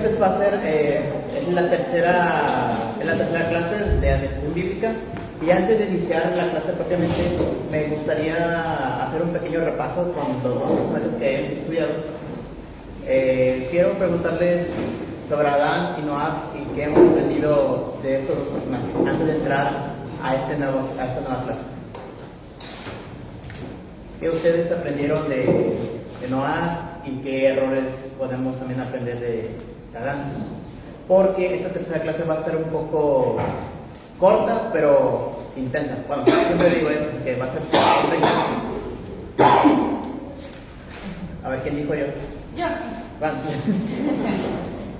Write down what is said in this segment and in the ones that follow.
entonces va a ser es la tercera clase de administración bíblica. Y antes de iniciar la clase propiamente, me gustaría hacer un pequeño repaso con los dos personajes que hemos estudiado. Quiero preguntarles sobre Adán y Noah y qué hemos aprendido de estos dos personajes antes de entrar a esta nueva clase. ¿Qué ustedes aprendieron de Noah y qué errores podemos también aprender de Adán? Porque esta tercera clase va a estar un poco corta, pero intensa. Bueno, siempre digo eso, que va a ser intensa. A ver, ¿quién dijo yo? Yo. Van.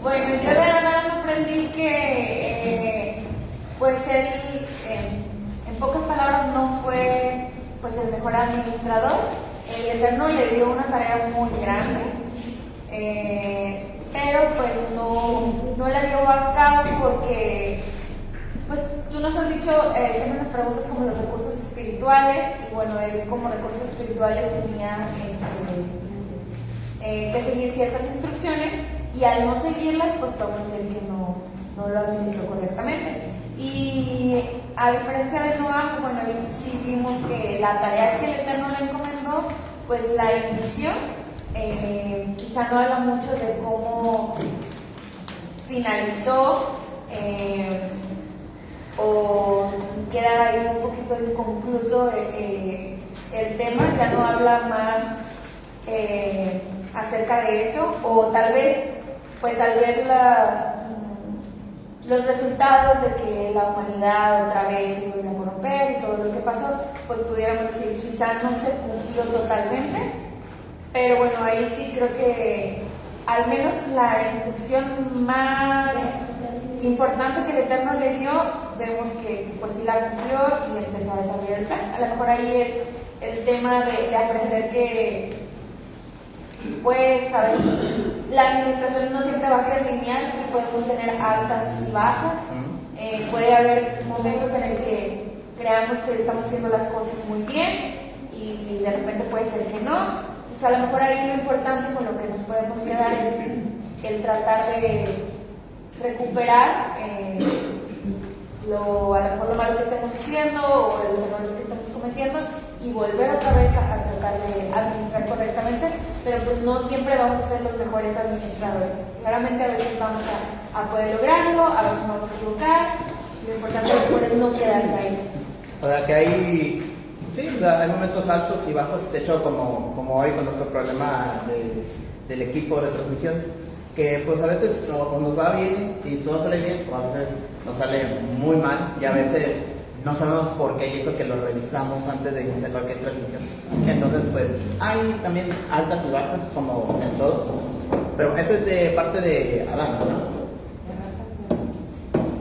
Bueno, yo de Adán aprendí que, pues él, en pocas palabras, no fue pues el mejor administrador. El Eterno le dio una tarea muy grande, pero pues no la llevó a cabo porque, pues tú nos has dicho, siempre nos preguntas como los recursos espirituales, y bueno, él como recursos espirituales tenía que seguir ciertas instrucciones, y al no seguirlas, pues podemos decir que no lo administró correctamente. Y a diferencia de Noah, bueno, sí vimos que la tarea que el Eterno le encomendó, pues la inició. Quizá no habla mucho de cómo finalizó, o queda ahí un poquito inconcluso el tema, ya no habla más acerca de eso, o tal vez pues al ver los resultados de que la humanidad otra vez se volvió a corromper y todo lo que pasó, pues pudiéramos decir quizá no se cumplió totalmente, pero bueno, ahí sí creo que al menos la instrucción más importante que el Eterno le dio, vemos que pues sí la cumplió y empezó a desarrollar el plan. A lo mejor ahí es el tema de aprender que pues, ¿sabes? La administración no siempre va a ser lineal y podemos tener altas y bajas. Puede haber momentos en el que creamos que estamos haciendo las cosas muy bien y de repente puede ser que no. Pues a lo mejor ahí lo importante con lo que nos podemos quedar es el tratar de recuperar a lo mejor lo malo que estemos haciendo o los errores que estamos cometiendo y volver otra vez a tratar de administrar correctamente, pero pues no siempre vamos a ser los mejores administradores. Claramente a veces vamos a poder lograrlo, a veces vamos a equivocar, y lo importante es no quedarse ahí. O sea que hay momentos altos y bajos, de hecho como hoy con nuestro problema del equipo de transmisión, que pues a veces nos va bien y todo sale bien, o a veces nos sale muy mal y a veces no sabemos por qué, y eso que lo revisamos antes de iniciar cualquier transmisión. Entonces pues hay también altas y bajas como en todo, pero eso es de parte de Adán, ¿no?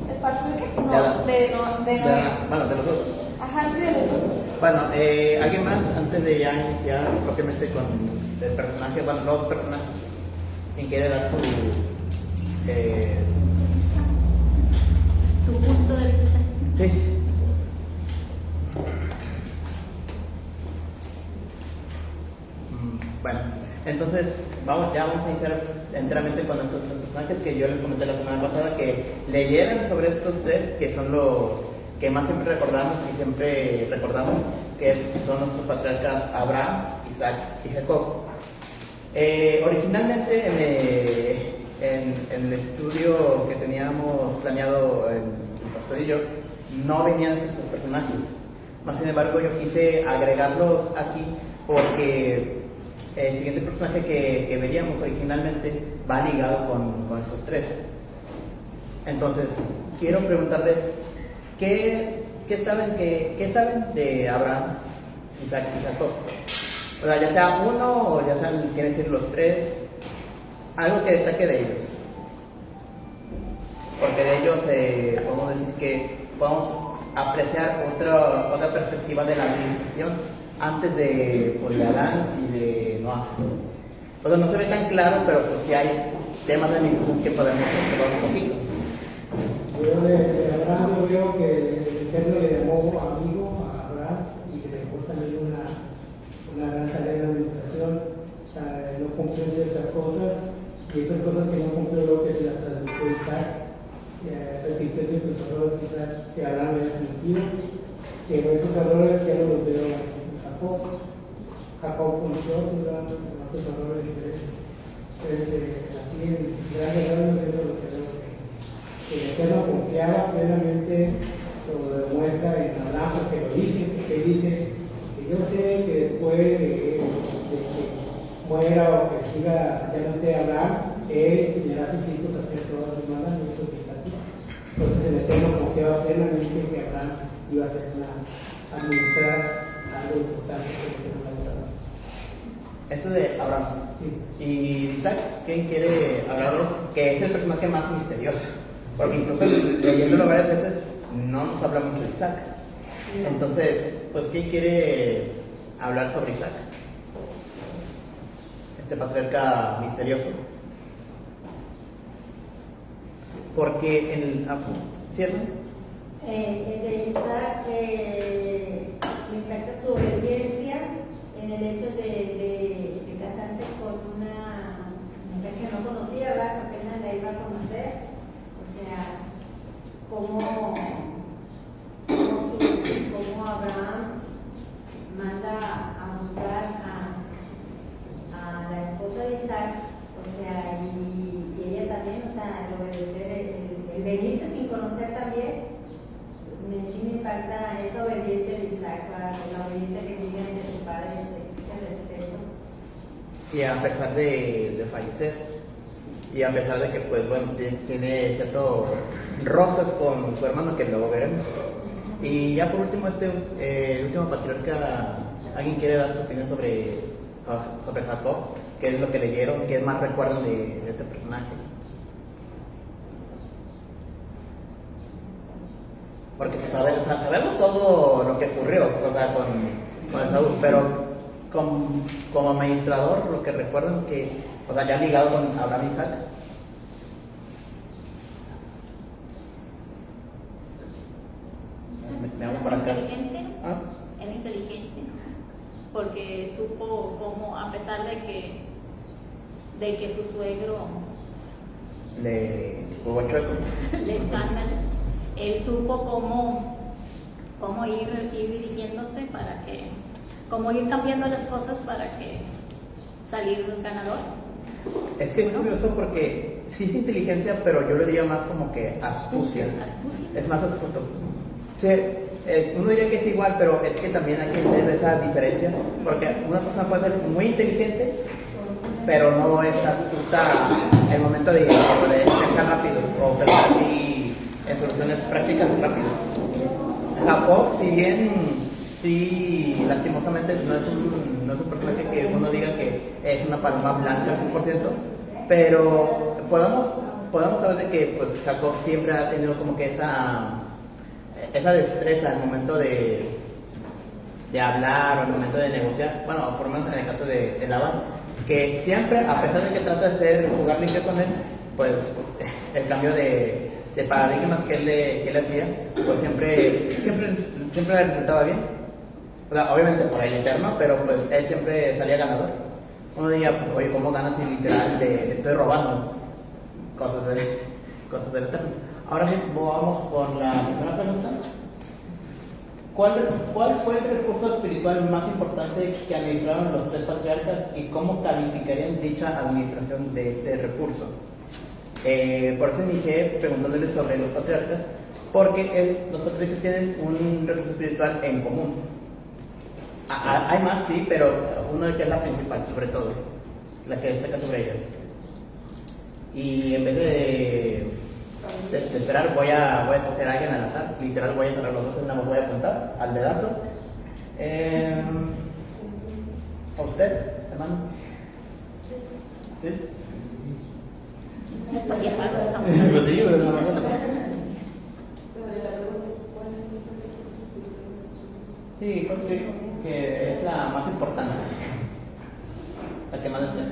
¿De parte de qué? No, de Adán. Bueno, de los dos. Ajá, sí, de los dos. Bueno, ¿alguien más antes de ya iniciar propiamente con el personaje, bueno, los personajes? ¿Quién quiere dar su punto de vista? Sí. Bueno, entonces vamos a iniciar enteramente con estos personajes que yo les comenté la semana pasada, que leyeran sobre estos tres, que son los que más siempre recordamos y siempre recordamos, que son nuestros patriarcas Abraham, Isaac y Jacob. Originalmente en el estudio que teníamos planeado el pastor y yo, no venían estos personajes. Más sin embargo, yo quise agregarlos aquí porque el siguiente personaje que veríamos originalmente va ligado con estos tres. Entonces, quiero preguntarles, ¿qué saben de Abraham, Isaac y Jacob? O sea, ya sea uno o ya sean, quieren decir los tres, algo que destaque de ellos. Porque de ellos podemos decir que podemos apreciar otra perspectiva de la administración antes de Adán y de Noah. O sea, no se ve tan claro, pero pues sí hay temas de administración que podemos observar un poquito. Yo de Abraham yo veo que el Eterno le llamó amigo a Abraham y que le dejó también una gran tarea de administración. No cumplió ciertas cosas y esas cosas que no cumplió luego que se las cometiste ciertos errores quizás que Abraham había cometido, que esos errores ya no los veo en Jacob. Jacob cometió otros errores diferentes. Entonces, así en grandes rasgos eso es lo que veo que el Eterno confiaba plenamente, lo demuestra en Abraham porque lo dice, porque dice que yo sé que después de que muera o que siga ya no esté Abraham, él enseñará a sus hijos a hacer todos los mandamientos de estatutos. Entonces el Eterno confiaba plenamente que Abraham iba a administrar algo importante que el Eterno había dado. Eso de Abraham. Sí. Y Isaac, ¿quién quiere hablarlo? Que es el personaje más misterioso. Porque incluso leyéndolo varias veces no nos habla mucho de Isaac. Entonces, pues, ¿quién quiere hablar sobre Isaac? Este patriarca misterioso. Porque en el... ¿cierto? De Isaac me impacta su obediencia en el hecho de casarse con una mujer que no conocía, ¿verdad? Que apenas la iba a conocer. O sea, cómo Abraham manda a mostrar a la esposa de Isaac, o sea, y ella también, o sea, el obedecer, el venirse sin conocer también, sí me impacta esa obediencia de Isaac, la obediencia que tiene hacia su padre, ese respeto. Y a pesar de fallecer, y a pesar de que, pues bueno, tiene ciertos roces con su hermano, que luego veremos. Y ya por último, el último patriarca, ¿alguien quiere dar su opinión sobre Jacob? ¿Qué es lo que leyeron? ¿Qué más recuerdan de este personaje? Porque pues, sabemos todo lo que ocurrió, o sea, con Esaú, pero como administrador, lo que recuerdan que, o sea, ya ligado con Abraham y Isaac. Me hago por acá. Inteligente, ¿Ah? era inteligente, porque supo cómo, a pesar de que su suegro Le jugó chueco. le escándalo, él supo cómo ir dirigiéndose cómo ir cambiando las cosas para que salir ganador. Es que es curioso porque sí es inteligencia, pero yo le diría más como que astucia. Astucia. Es más astuto. Sí, uno diría que es igual, pero es que también hay que entender esa diferencia, porque una persona puede ser muy inteligente, pero no es astuta en el momento de pensar rápido o pensar así en soluciones prácticas y rápido. Jacob, si bien, sí, lastimosamente no es un personaje que uno diga que es una paloma blanca al 100%, pero podamos saber de que pues, Jacob siempre ha tenido como que esa destreza al momento de hablar o al momento de negociar, bueno, por lo menos en el caso de Labán, que siempre, a pesar de que trata de jugar limpio con él, pues el cambio de paradigmas que él hacía, pues siempre le resultaba bien. O sea, obviamente por el Eterno, pero pues él siempre salía ganador. Uno diría, pues oye, ¿cómo ganas si literal estoy robando cosas del Eterno? Ahora sí, vamos con la primera pregunta. ¿Cuál fue el recurso espiritual más importante que administraron los tres patriarcas y cómo calificarían dicha administración de este recurso? Por eso inicié preguntándoles sobre los patriarcas, porque los patriarcas tienen un recurso espiritual en común. Hay más, sí, pero uno que es la principal, sobre todo, la que destaca sobre ellas. Y en vez de esperar, voy a escoger a alguien al azar, literal voy a cerrar los ojos, nada más voy a apuntar al dedazo. ¿A usted, hermano? ¿Sí? Pues ya sabes, Pues sí, pues, no. Sí, creo que es la más importante, la que más destaca.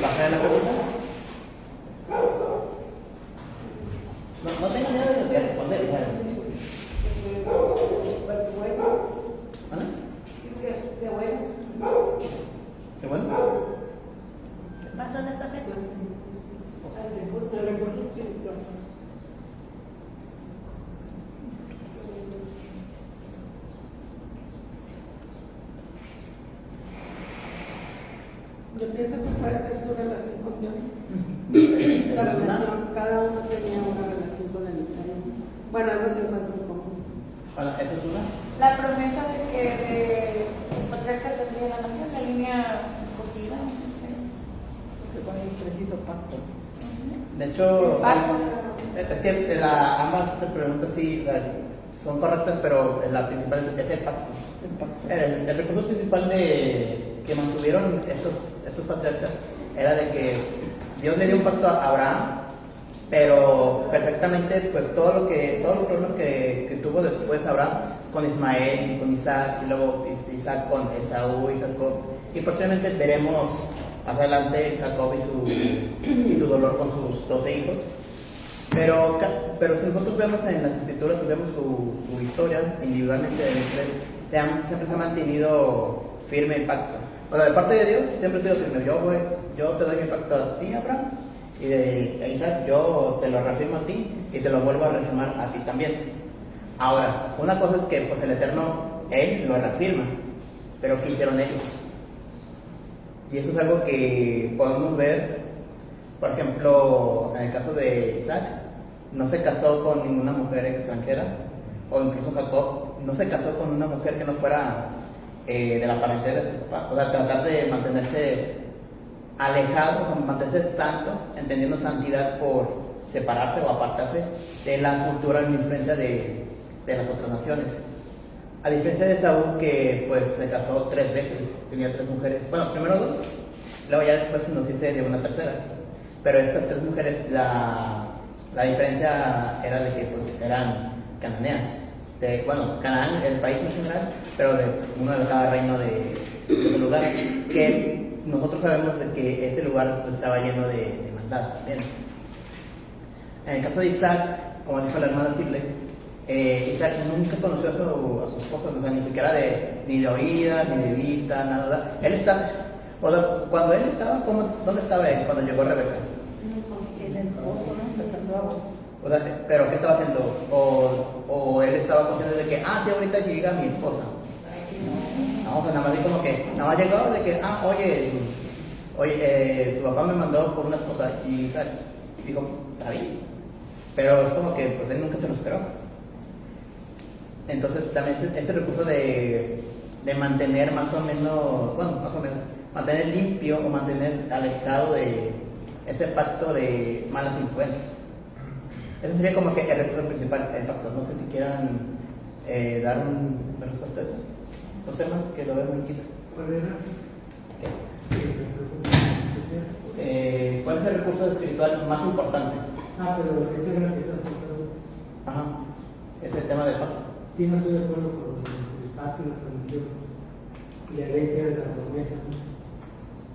¿Pasar a la pregunta? Yo pienso que puede ser su relación con Dios. La relación, cada uno tenía una relación con el Eterno. Bueno, algo que encuentro en común. Bueno, esa es una. La promesa de que los patriarcas tendrían la nación, la línea escogida, no sé. Porque con el preciso pacto. De hecho, El pacto. es que ambas te preguntas sí son correctas, pero la principal es el pacto. El pacto. El recurso principal que mantuvieron estos patriarcas era de que Dios le dio un pacto a Abraham, pero perfectamente pues todos los problemas que tuvo después Abraham con Ismael y con Isaac, y luego Isaac con Esaú y Jacob, y posiblemente veremos más adelante Jacob y su dolor con sus 12 hijos. Pero si nosotros vemos en las escrituras y vemos su historia individualmente de los tres, siempre se ha mantenido firme el pacto. O sea, de parte de Dios siempre ha sido firme. Yo te doy mi pacto a ti, Abraham, y de Isaac yo te lo reafirmo a ti y te lo vuelvo a reafirmar a ti también. Ahora, una cosa es que pues el Eterno, Él lo reafirma, pero ¿qué hicieron ellos? Y eso es algo que podemos ver, por ejemplo, en el caso de Isaac, no se casó con ninguna mujer extranjera, o incluso Jacob no se casó con una mujer que no fuera de la parentela de su papá. O sea, tratar de mantenerse alejado, o sea, mantenerse santo, entendiendo santidad por separarse o apartarse de la cultura y la influencia de las otras naciones. A diferencia de Saúl, que pues se casó 3 veces, tenía 3 mujeres, bueno, primero 2, luego ya después nos dice de una tercera, pero estas 3 mujeres, la diferencia era de que pues eran cananeas, Canaán, el país en general, pero de uno de cada reino de ese lugar, que nosotros sabemos de que ese lugar pues, estaba lleno de maldad también. En el caso de Isaac, como dijo la hermana Sible, Isaac nunca conoció a su esposa, o sea, ni siquiera ni de oídas, ni de vista, nada. Él está, cuando él estaba, ¿dónde estaba él cuando llegó Rebeca? En el pozo, ¿no? Sacando agua. O sea, ¿pero qué estaba haciendo? O él estaba consciente de que, sí, ahorita llega mi esposa. No, o sea, nada más llegó de que, oye, tu papá me mandó por una esposa, y Isaac dijo, está bien. Pero es como que, pues él nunca se lo esperó. Entonces, también ese recurso de mantener más o menos, mantener limpio o mantener alejado de ese pacto de malas influencias. Ese sería como que el recurso principal, el pacto. No sé si quieran dar una respuesta a eso. Los temas que lo veo muy quito. ¿Cuál era? ¿Cuál es el recurso espiritual más importante? Pero ese era el que estás contando. Ajá. Es el tema del pacto. Sí, no estoy de acuerdo con el pacto y la transmisión. Y la herencia de la promesa, ¿no?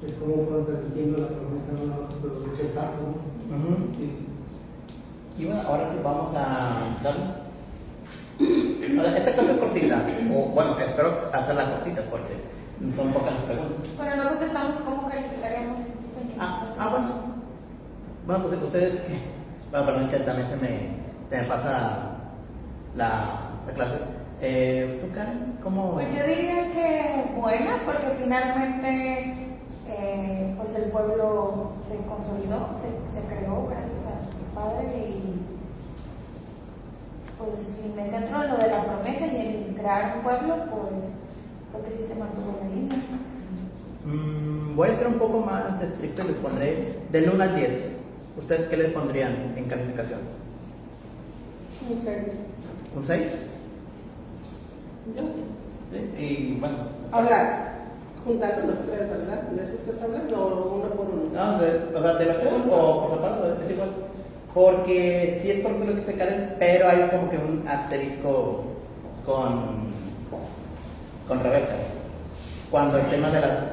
Es como fueron transmitiendo la promesa uno a otro, pero es el pacto, ¿no? Sí. Y bueno, ahora sí vamos a darle. Esta cosa es cortita, espero hacerla cortita porque son pocas las preguntas. Bueno, no contestamos cómo calificaríamos. Bueno, pues ustedes, perdón que también se me pasa la clase. ¿Tú, Karen, cómo? Pues yo diría que buena, porque finalmente pues el pueblo se consolidó, se creó gracias al Padre, y pues si me centro en lo de la promesa y en crear un pueblo, pues creo que sí se mantuvo en la línea. Voy a ser un poco más estricto y les pondré del 1 al 10. ¿Ustedes qué les pondrían en calificación? Un 6. ¿Un 6? Yo sí. ¿Sí? Y bueno. Ahora, juntando los 3, ¿verdad? ¿De eso estás hablando o uno por uno? No, de los 3 o por separado, es igual. Porque sí es por lo que se Karen, pero hay como que un asterisco con Rebeca. Cuando el tema de las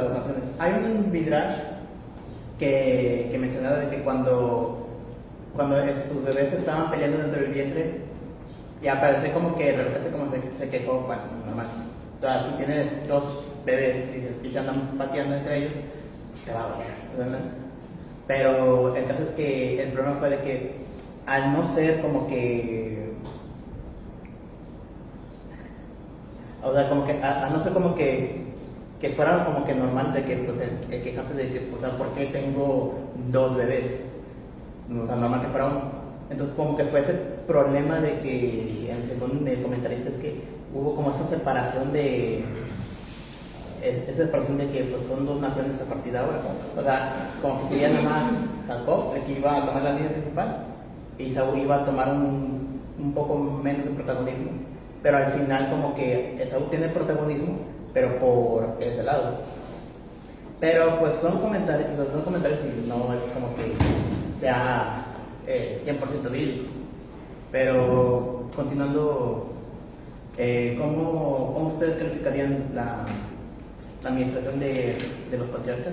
donaciones. Hay un midrash que mencionaba de que cuando sus bebés estaban peleando dentro del vientre, y aparece como que Rebeca se quejó, bueno, normal. O sea, si tienes 2 bebés y se andan pateando entre ellos, pues te va a doler, ¿verdad? Pero el caso es que el problema fue de que al no ser como que, o sea, como que al no ser como que que fuera como que normal de que pues el quejarse de que, o sea, ¿por qué tengo 2 bebés? O sea, normal que fuera uno. Entonces como que fue ese problema de que, según el comentarista, es que hubo como esa separación de que pues, son 2 naciones a partir de ahora. O sea, como que sería nada más Jacob el que iba a tomar la línea principal y Esaú iba a tomar un poco menos de protagonismo, pero al final como que Esaú tiene protagonismo, pero por ese lado. Pero pues son comentarios y no es como que sea 100% verídico. Pero continuando, ¿cómo ustedes calificarían la administración de los patriarcas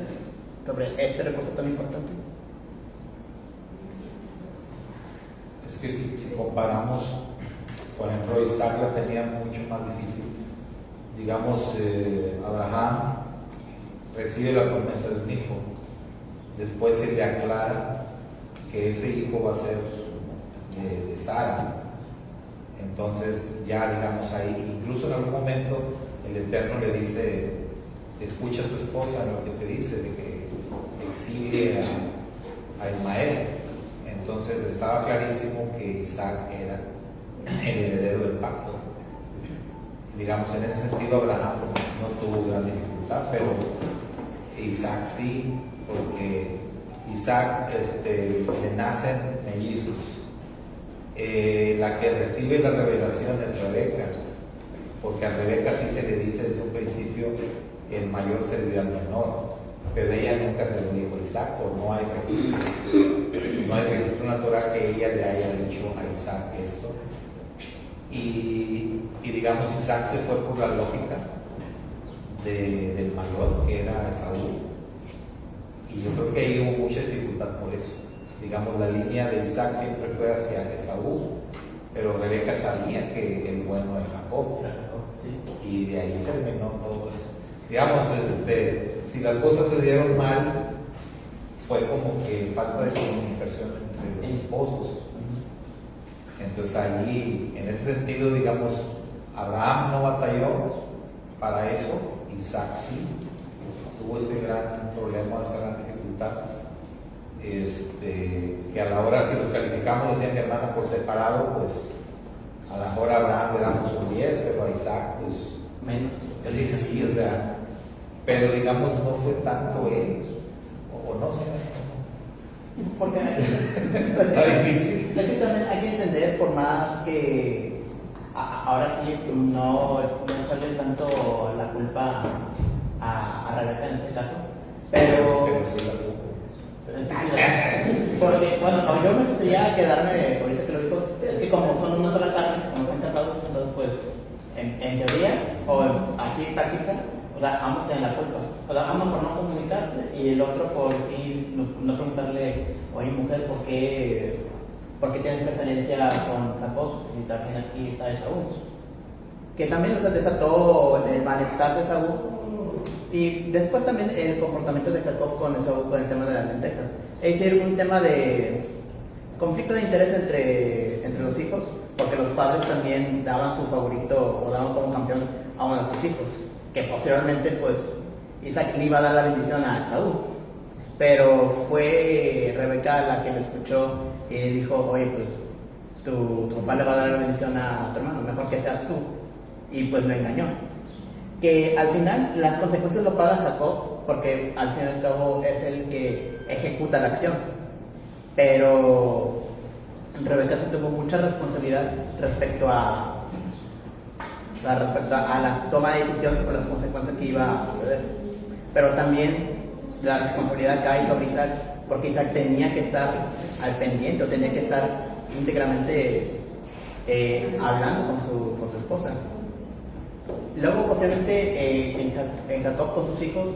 sobre este recurso tan importante? Es que si comparamos, por ejemplo, Isaac la tenía mucho más difícil. Digamos, Abraham recibe la promesa de un hijo, después se le aclara que ese hijo va a ser de Sara. Entonces ya digamos ahí, incluso en algún momento el Eterno le dice: escucha a tu esposa lo que te dice de que exilie a Ismael. Entonces estaba clarísimo que Isaac era el heredero del pacto. Digamos, en ese sentido Abraham no tuvo gran dificultad, pero Isaac sí, porque Isaac le nacen mellizos. La que recibe la revelación es Rebeca, porque a Rebeca sí se le dice desde un principio: el mayor servirá al menor, pero ella nunca se lo dijo a Isaac, o no hay registro en la Torah que ella le haya dicho a Isaac esto. Y digamos, Isaac se fue por la lógica del mayor, que era Esaú, y yo creo que ahí hubo mucha dificultad por eso. Digamos, la línea de Isaac siempre fue hacia Esaú, pero Rebeca sabía que el bueno era Jacob, y de ahí terminó todo. Digamos, si las cosas se dieron mal, fue como que falta de comunicación entre los esposos. Entonces allí, en ese sentido, digamos, Abraham no batalló para eso, Isaac sí tuvo ese gran problema, esa gran dificultad, que a la hora, si los calificamos, decía mi hermana, por separado, pues a la mejor a Abraham le damos un 10, pero a Isaac pues menos. Sí, o sea, pero digamos no fue tanto él, o no sé. Porque está difícil. Es que también hay que entender, por más que ahora sí no sale tanto la culpa a Rebeca en este caso, pero sí la tuvo. Porque, bueno, no, yo me gustaría quedarme, ahorita que lo dijo, es que como son una sola carne, como son casados, entonces pues en teoría, o así en práctica, o sea, ambos tienen la culpa. O sea, uno por no comunicarse y el otro por sí no preguntarle: oye mujer, ¿por qué tienes preferencia con Jacob si también aquí está Esaú? Que también, o sea, desató el malestar de Esaú. Y después también el comportamiento de Jacob con Esaú con el tema de las lentejas. Es decir, un tema de conflicto de interés entre los hijos, porque los padres también daban su favorito o daban como campeón a uno de sus hijos, que posteriormente pues Isaac le iba a dar la bendición a Esaú, pero fue Rebeca la que lo escuchó y le dijo: oye, pues tu papá le va a dar la bendición a tu hermano, mejor que seas tú. Y pues lo engañó. Que al final las consecuencias lo paga Jacob, porque al fin y al cabo es el que ejecuta la acción. Pero Rebeca se tuvo mucha responsabilidad respecto a la toma de decisiones por las consecuencias que iba a suceder. Pero también la responsabilidad cae sobre Isaac, porque Isaac tenía que estar al pendiente, o tenía que estar íntegramente hablando con su esposa. Luego, posiblemente, en Jacob con sus hijos,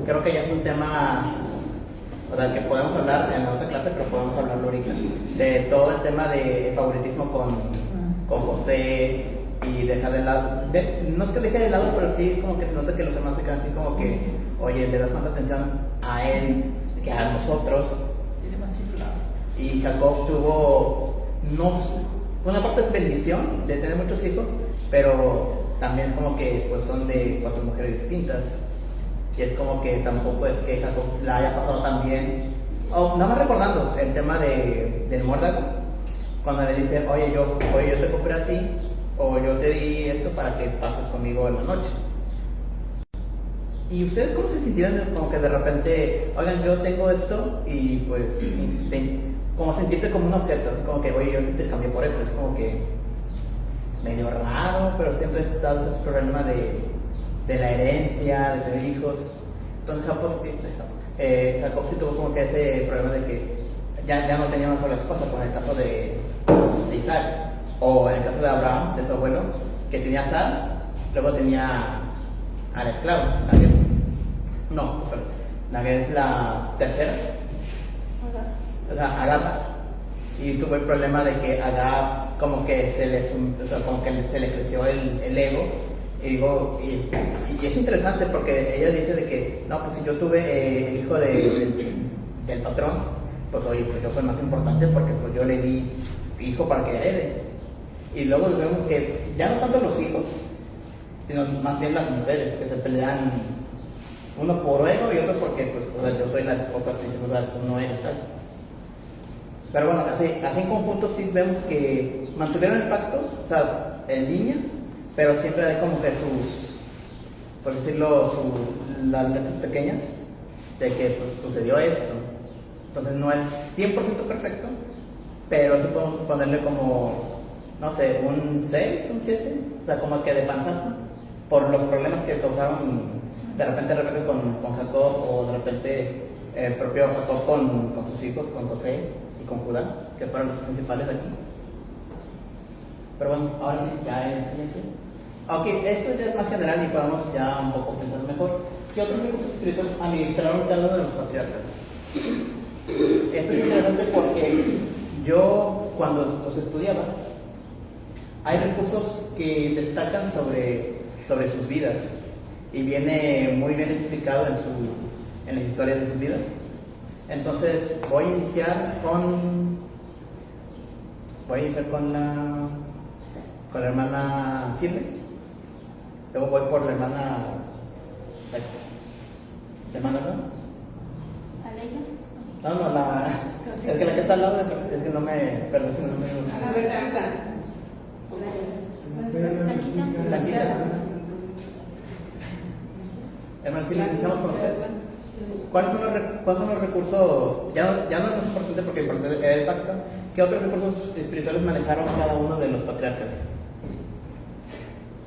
creo que ya es un tema, o sea, que podemos hablar en la otra clase, pero podemos hablarlo ahorita, de todo el tema de favoritismo con José, y deja de lado, no es que deje de lado, pero sí como que se nota que los hermanos se quedan así como que: oye, le das más atención a él que a nosotros. Y Jacob tuvo, una parte es bendición de tener muchos hijos, pero también como que pues son de 4 mujeres distintas. y es como que tampoco es que Jacob la haya pasado tan bien. Oh, nada más recordando el tema del muérdago, cuando le dice, oye, yo te compré a ti, o yo te di esto para que pases conmigo en la noche. ¿Y ustedes cómo se sintieron como que de repente, oigan, yo tengo esto y pues, como sentirte como un objeto, así como que, oye, yo te intercambié por eso, es como que medio raro, pero siempre está ese problema de la herencia, de tener hijos. Entonces Jacob sí tuvo como que ese problema de que ya no tenía una sola esposa, como en el caso de Isaac, o en el caso de Abraham, de su abuelo, que tenía a Sara, luego tenía al esclavo, Nagel. No, Nagel es la tercera, o sea, Agab. Y tuvo el problema de que Agab como que se le creció el ego. Y es interesante porque ella dice de que, no, pues si yo tuve el hijo del patrón, pues oye, pues yo soy más importante porque pues yo le di hijo para que herede. Y luego vemos que ya no tanto los hijos, sino más bien las mujeres que se pelean, uno por ego y otro porque pues o sea, yo soy la esposa principal, tú no eres tal. Pero bueno, así en conjunto sí vemos que mantuvieron el pacto, o sea, en línea, pero siempre hay como que por decirlo, las letras pequeñas de que pues, sucedió esto. Entonces no es 100% perfecto, pero sí podemos ponerle como, no sé, un 6, un 7, o sea, como que de panzazo, por los problemas que causaron de repente con Jacob, o de repente el propio Jacob con sus hijos, con José y con Judá, que fueron los principales de aquí. Pero bueno, ahora sí, ya es el siguiente. Ok, esto ya es más general y podemos ya un poco pensar mejor. ¿Qué otros recursos espirituales administraron cada uno de los patriarcas? Esto es interesante porque yo, cuando los estudiaba, hay recursos que destacan sobre sus vidas y viene muy bien explicado en las historias de sus vidas. Entonces voy a iniciar con la hermana Silvia, luego voy por la hermana ¿Aleya? No, es que la que está al lado, es que no me, perdón si no me... A ver, canta. Blanquita. Hermana Silvia, iniciamos con usted. ¿Cuáles son los recursos? Ya no es importante porque importante era el pacto. ¿Qué otros recursos espirituales manejaron cada uno de los patriarcas?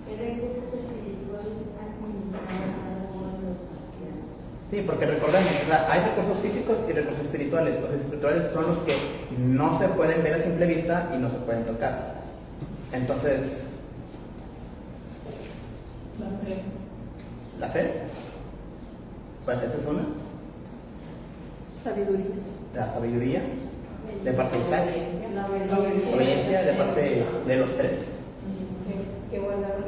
Recursos espirituales administrados cada uno de los patriarcas. Sí, porque recordemos, hay recursos físicos y recursos espirituales. Los espirituales son los que no se pueden ver a simple vista y no se pueden tocar. Entonces, ¿la fe? Pues esa es una. Sabiduría. La sabiduría, de parte de Isaac. La Obediencia, de parte de los tres. Que guardaron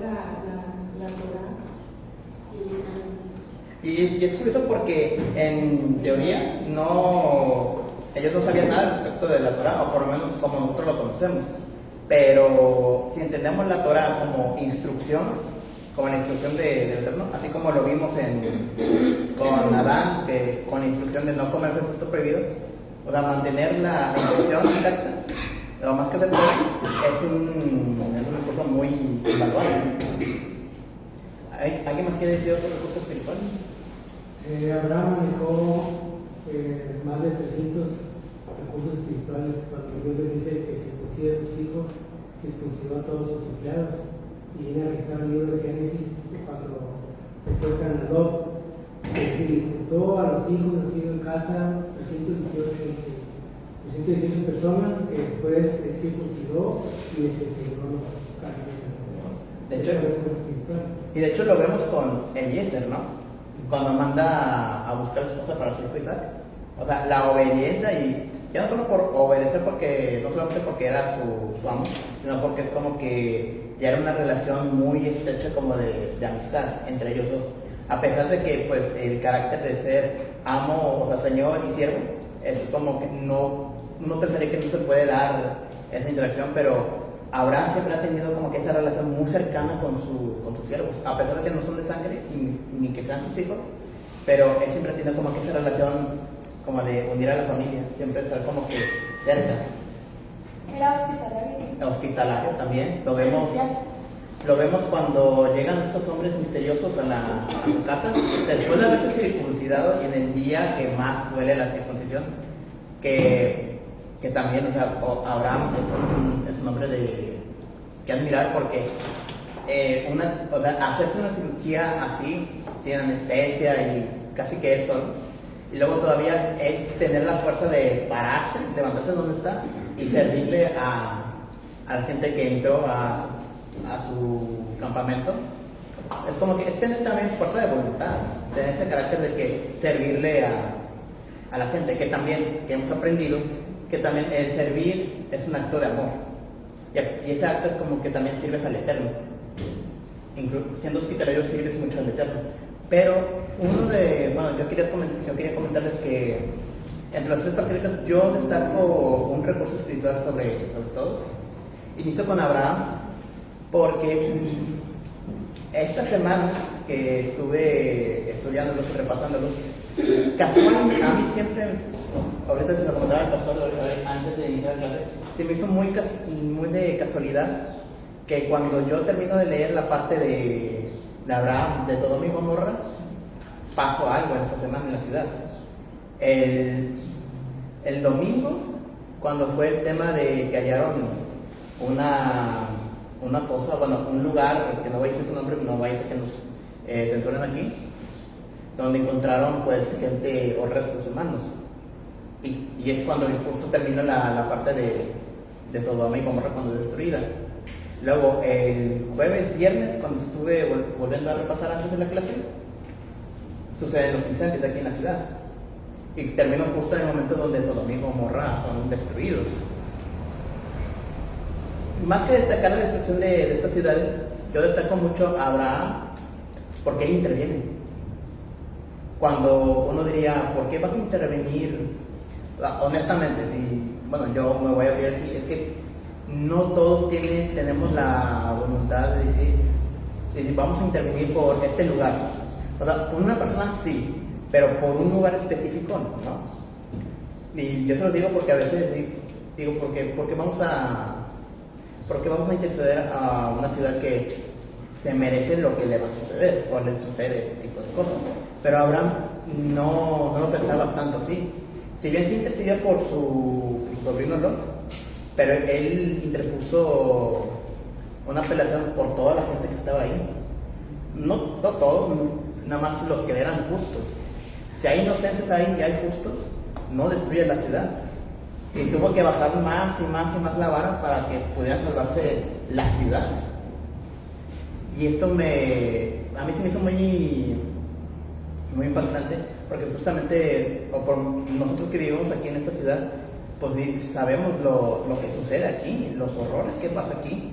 la Torah. Y es curioso porque en teoría ellos no sabían nada respecto de la Torah, o por lo menos como nosotros lo conocemos. Pero si entendemos la Torah como instrucción, como la instrucción del Eterno, así como lo vimos con Adán, que con la instrucción de no comer el fruto prohibido, o sea, mantener la instrucción intacta, lo más que se puede, es un recurso muy invaluable. ¿Alguien más quiere decir otro recurso espiritual? Abraham manejó más de 300 recursos espirituales cuando Dios le dice que circuncida a sus hijos, circuncidó a todos sus empleados. Y viene a registrar el libro de Génesis cuando se tocan a Lot, que disputó a los hijos nacidos en casa 318 personas que después circuncidó y les enseñó los caminos. Y de hecho lo vemos con Eliezer, ¿no? Cuando manda a buscar a su esposa para su hijo Isaac. O sea, la obediencia, y ya no solo por obedecer no solamente porque era su amo, sino porque es como que ya era una relación muy estrecha como de amistad entre ellos dos. A pesar de que pues el carácter de ser amo, o sea, señor y siervo, es como que uno pensaría que no se puede dar esa interacción, pero Abraham siempre ha tenido como que esa relación muy cercana con sus siervos, a pesar de que no son de sangre ni que sean sus hijos, pero él siempre tiene como que esa relación como de unir a la familia, siempre estar como que cerca. Era hospitalario. Hospitalario también, Servicial. lo vemos cuando llegan estos hombres misteriosos a su casa, después de haberse circuncidado y en el día que más duele la circuncisión, que también, o sea, Abraham es un hombre que admirar porque o sea, hacerse una cirugía así, sin anestesia y casi que él solo, y luego todavía él tener la fuerza de pararse, levantarse de donde está y servirle a la gente que entró a su campamento, es como que es tener también fuerza de voluntad, tener ese carácter de que servirle a la gente, que también, que hemos aprendido, que también el servir es un acto de amor, y ese acto es como que también sirves al Eterno. Siendo hospitalario sirves mucho al Eterno. Pero yo quería comentarles que entre los tres patriarcas yo destaco un recurso espiritual sobre todos. Inicio con Abraham, porque esta semana que estuve estudiándolos y repasándolos, casualmente, a mí siempre, ahorita se lo comentaba el pastor antes de iniciar la clase, se me hizo muy de casualidad que cuando yo termino de leer la parte de Abraham, de Sodoma y Gomorra, pasó algo en esta semana en la ciudad. El domingo, cuando fue el tema de que hallaron una fosa, bueno, un lugar, que no voy a decir su nombre, no voy a decir que nos censuren aquí, donde encontraron pues gente o restos humanos. Y es cuando justo termina la parte de Sodoma y Gomorra cuando es destruida. Luego, el viernes, cuando estuve volviendo a repasar antes de la clase, suceden los incendios aquí en la ciudad. Y termino justo en el momento donde Sodoma y Gomorra son destruidos. Más que destacar la destrucción de estas ciudades, yo destaco mucho a Abraham porque él interviene. Cuando uno diría, ¿por qué vas a intervenir? Honestamente, y bueno, yo me voy a abrir aquí, es que no todos tenemos la voluntad de decir, vamos a intervenir por este lugar. O sea, por una persona sí, pero por un lugar específico no. Y yo se lo digo porque a veces digo, porque vamos a interceder a una ciudad que se merece lo que le va a suceder, o le sucede este tipo de cosas. Pero Abraham no lo pensaba tanto así. Si bien se intercedía por su sobrino Lot, pero él interpuso una apelación por toda la gente que estaba ahí. No todos, nada más los que eran justos. Si hay inocentes ahí y hay justos, no destruye la ciudad. Y tuvo que bajar más y más la vara para que pudiera salvarse la ciudad. Y esto a mí se me hizo muy impactante, porque justamente por nosotros que vivimos aquí en esta ciudad, pues sabemos lo que sucede aquí, los horrores que pasa aquí,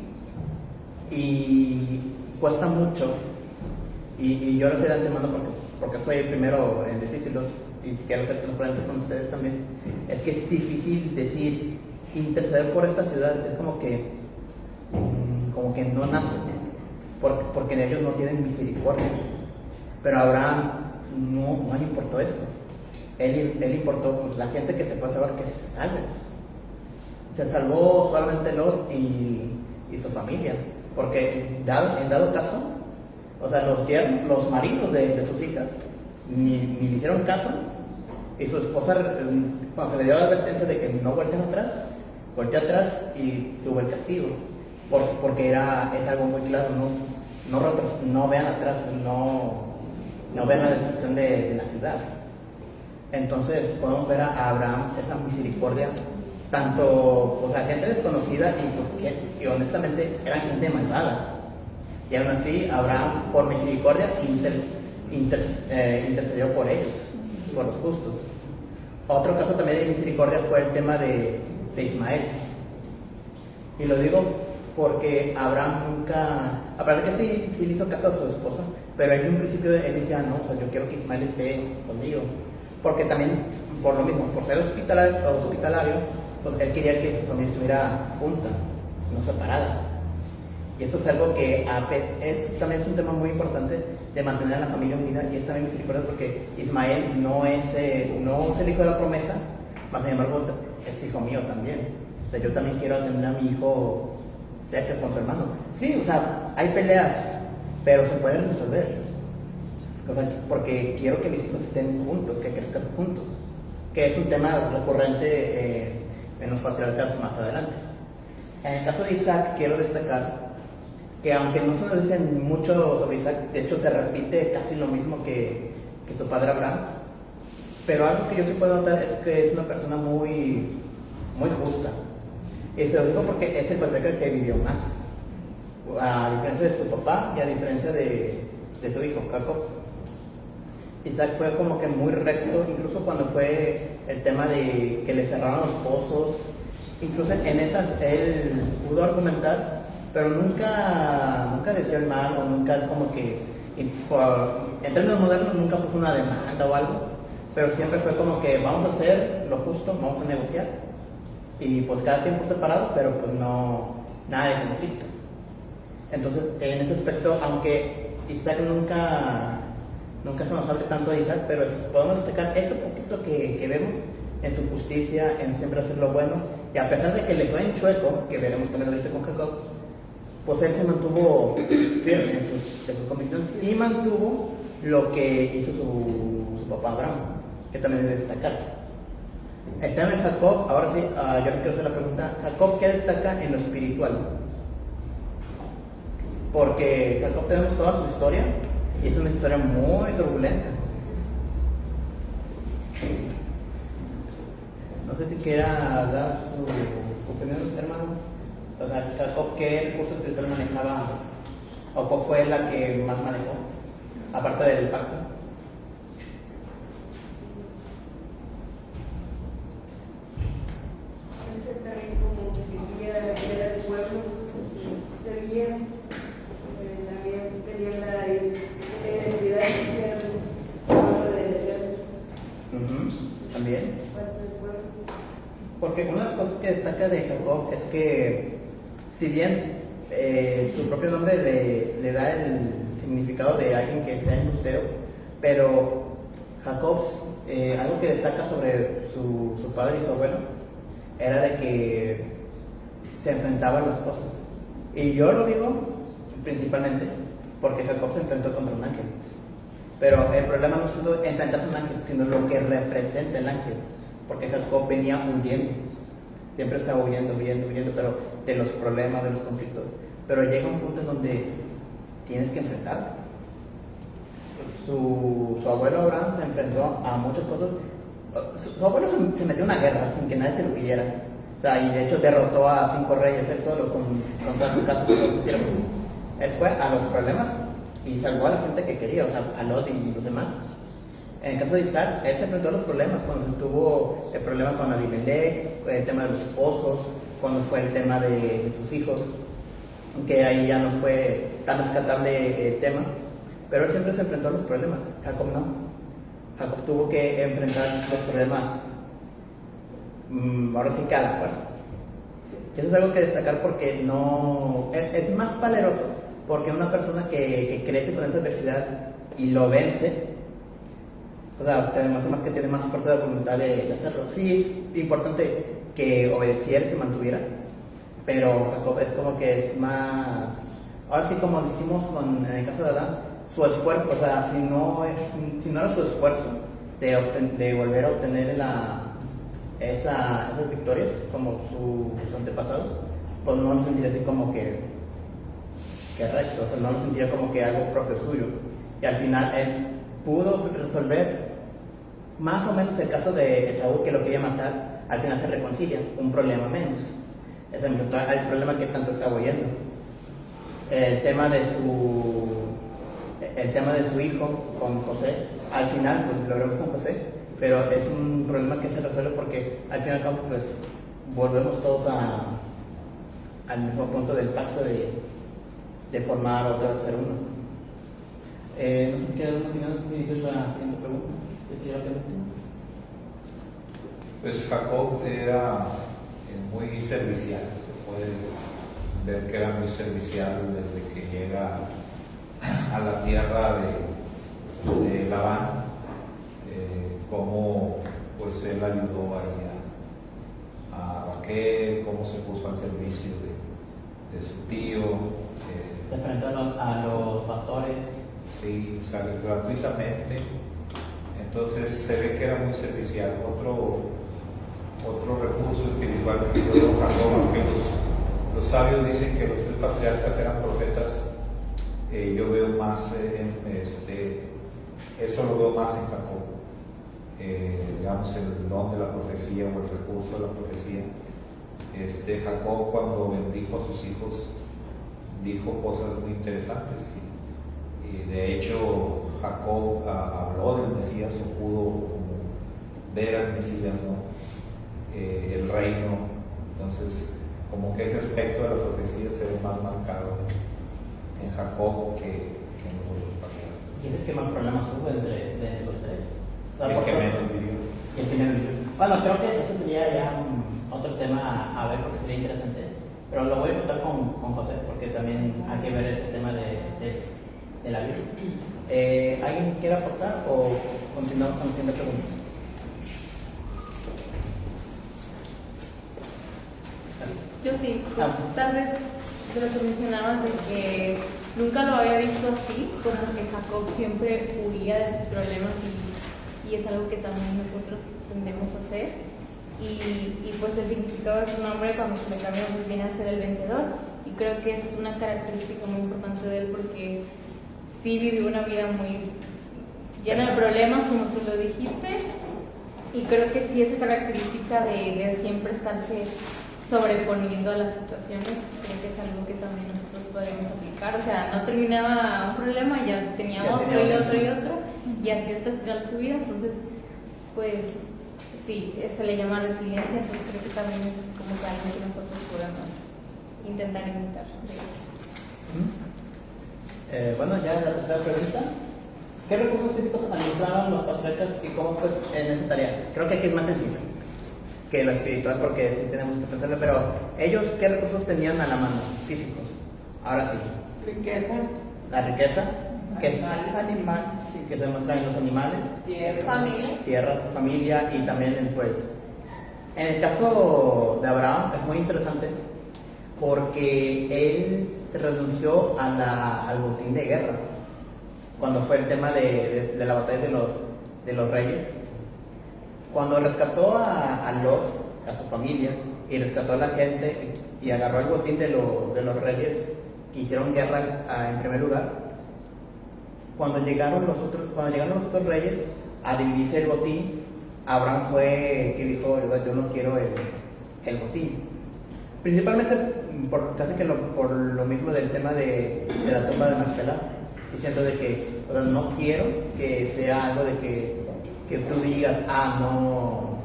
y cuesta mucho, y yo lo sé de antemano porque soy el primero en decírselos, y quiero ser transparente con ustedes también, es que es difícil decir, interceder por esta ciudad, es como que no nace, porque ellos no tienen misericordia, pero a Abraham no le importó eso. Él importó pues, la gente que se puede salvar, que se salve. Se salvó solamente Lot y su familia, porque en dado caso, o sea, los maridos de sus hijas ni le hicieron caso, y su esposa, cuando se le dio la advertencia de que no volteen atrás, volteó atrás y tuvo el castigo, porque es algo muy claro, no vean atrás, no vean la destrucción de la ciudad. Entonces podemos ver a Abraham esa misericordia, tanto pues, a gente desconocida y honestamente eran gente malvada. Y aún así Abraham por misericordia intercedió por ellos, por los justos. Otro caso también de misericordia fue el tema de Ismael. Y lo digo porque Abraham nunca, a pesar de que sí le hizo caso a su esposa, pero en un principio él decía, no, o sea, yo quiero que Ismael esté conmigo. Porque también, por lo mismo, por ser hospitalario, pues él quería que su familia estuviera junta, no separada. Y esto es algo que también es un tema muy importante de mantener a la familia unida, y es también misericordia porque Ismael no es el hijo de la promesa, más sin embargo es hijo mío también. O sea, yo también quiero atender a mi hijo cerca con su hermano. Sí, o sea, hay peleas, pero se pueden resolver. O sea, porque quiero que mis hijos estén juntos, que crezcan juntos, que es un tema recurrente en los patriarcados más adelante. En el caso de Isaac, quiero destacar que aunque no se nos dicen mucho sobre Isaac, de hecho se repite casi lo mismo que su padre Abraham, pero algo que yo sí puedo notar es que es una persona muy, muy justa. Y se lo digo porque es el patriarca que vivió más, a diferencia de su papá y a diferencia de su hijo, Jacob. Isaac fue como que muy recto, incluso cuando fue el tema de que le cerraron los pozos, incluso en esas él pudo argumentar, pero nunca decía el mal, o nunca es como que, en términos modernos, nunca puso una demanda o algo, pero siempre fue como que vamos a hacer lo justo, vamos a negociar, y pues cada tiempo separado, pero pues no, nada de conflicto. Entonces, en ese aspecto, aunque Isaac nunca se nos hable tanto de Isaac, pero podemos destacar ese poquito que vemos en su justicia, en siempre hacer lo bueno, y a pesar de que le fue en chueco, que veremos también ahorita con Jacob, pues él se mantuvo firme en sus convicciones y mantuvo lo que hizo su papá Abraham, que también es destacar. El tema de Jacob, ahora sí, yo le quiero hacer la pregunta, Jacob, ¿qué destaca en lo espiritual? Porque Jacob tenemos toda su historia, y es una historia muy turbulenta. No sé si quiera dar su opinión, hermano. O sea, Jacob, ¿qué recurso espiritual manejaba? ¿O cuál fue la que más manejó? Aparte del pacto. Ese también como que quería ver al pueblo, quería, también tenía la identidad de ser pueblo de Dios. También. Porque una de las cosas que destaca de Jacob es que, si bien su propio nombre le da el significado de alguien que sea embustero, pero Jacob, algo que destaca sobre su padre y su abuelo, era de que se enfrentaban las cosas. Y yo lo digo principalmente porque Jacob se enfrentó contra un ángel. Pero el problema no es tanto enfrentarse a un ángel, sino lo que representa el ángel. Porque Jacob venía huyendo, siempre estaba huyendo, pero de los problemas, de los conflictos. Pero llega un punto en donde tienes que enfrentarlo. Su abuelo Abraham se enfrentó a muchas cosas. Su abuelo se metió en una guerra sin que nadie se lo pidiera. O sea, y de hecho derrotó a 5 reyes él solo con toda su casa, todos sus siervos. Él fue a los problemas y salvó a la gente que quería, o sea, a Lot y los demás. En el caso de Isaac, él se enfrentó a los problemas cuando tuvo el problema con Abimelech, el tema de los pozos, cuando fue el tema de sus hijos, que ahí ya no fue tan rescatable el tema, pero él siempre se enfrentó a los problemas. Jacob no. Jacob tuvo que enfrentar los problemas, ahora sí que a la fuerza. Eso es algo que destacar porque no es más valeroso, porque una persona que crece con esa adversidad y lo vence, o sea, te demuestra más que tiene más fuerza de voluntad de hacerlo. Sí, es importante que obedeciera y se mantuviera, pero Jacob es como que es más, ahora sí, como dijimos en el caso de Adán, su esfuerzo, o sea, si no era su esfuerzo de volver a obtener esas victorias como sus antepasados, pues no lo sentiría así como que recto, o sea, no lo sentiría como que algo propio suyo. Y al final él pudo resolver más o menos el caso de Esaú, que lo quería matar. Al final se reconcilia, un problema menos. Se enfrentó al problema que tanto estaba oyendo. El tema de su hijo con José, al final pues lo veremos con José, pero es un problema que se resuelve porque al final pues volvemos todos al mismo punto del pacto de formar otro ser uno. No sé si quieres opinar, si dices la siguiente pregunta. Pues Jacob era muy servicial, se puede ver que era muy servicial desde que llega a la tierra de Labán, cómo pues él ayudó ahí a Raquel, cómo se puso al servicio de su tío. Se enfrentó a los pastores. Sí, o sea, gratuitamente. Entonces se ve que era muy servicial. Otro recurso espiritual que yo veo Jacob, aunque los sabios dicen que los tres patriarcas eran profetas, yo veo más eso lo veo más en Jacob. Digamos, el don de la profecía o el recurso de la profecía. Jacob, cuando bendijo a sus hijos, dijo cosas muy interesantes. Y de hecho, Jacob habló del Mesías o pudo ver al Mesías, ¿no? El reino. Entonces, como que ese aspecto de la profecía se ve más marcado en Jacob que en los otros patriarcas. ¿Y es el que más problemas tuvo de los tres? Y el que menos vivió. Y el que menos vivió. Bueno, creo que eso sería ya otro tema a ver porque sería interesante. Pero lo voy a contar con José porque también hay que ver ese tema de la Biblia. ¿Alguien quiere aportar o continuamos con la siguiente pregunta? Yo sí, pues, tal vez de lo que mencionabas de que nunca lo había visto así, como que Jacob siempre huía de sus problemas y es algo que también nosotros tendemos a hacer. Y pues el significado de su nombre cuando se le cambia pues viene a ser el vencedor. Y creo que es una característica muy importante de él porque sí vivió una vida muy llena de problemas, como tú lo dijiste. Y creo que sí esa característica de siempre estarse sobreponiendo a las situaciones, creo que es algo que también nosotros podemos aplicar. O sea, no terminaba un problema, ya tenía otro y otro y otro, y así hasta el final de su vida. Entonces, pues sí, se le llama resiliencia, entonces creo que también es como que algo que nosotros podemos intentar imitar. Bueno, ya la tercera pregunta. ¿Qué recursos físicos administraban los patriarcas y cómo fue en esa tarea? Creo que aquí es más sencillo que lo espiritual porque sí tenemos que pensarlo, pero ellos, ¿qué recursos tenían a la mano físicos? Ahora sí. Riqueza. La riqueza, que es Animal. sí, que se demuestra en los animales, Familia. familia y también pues en el caso de Abraham es muy interesante porque él renunció al botín de guerra cuando fue el tema de la batalla de los reyes. Cuando rescató a Lot, a su familia, y rescató a la gente y agarró el botín de los reyes que hicieron guerra en primer lugar, cuando llegaron los otros reyes a dividirse el botín, Abraham fue que dijo, yo no quiero el botín. Principalmente por lo mismo del tema de la tumba de Macpela, diciendo de que no quiero que sea algo de que tú digas, no, o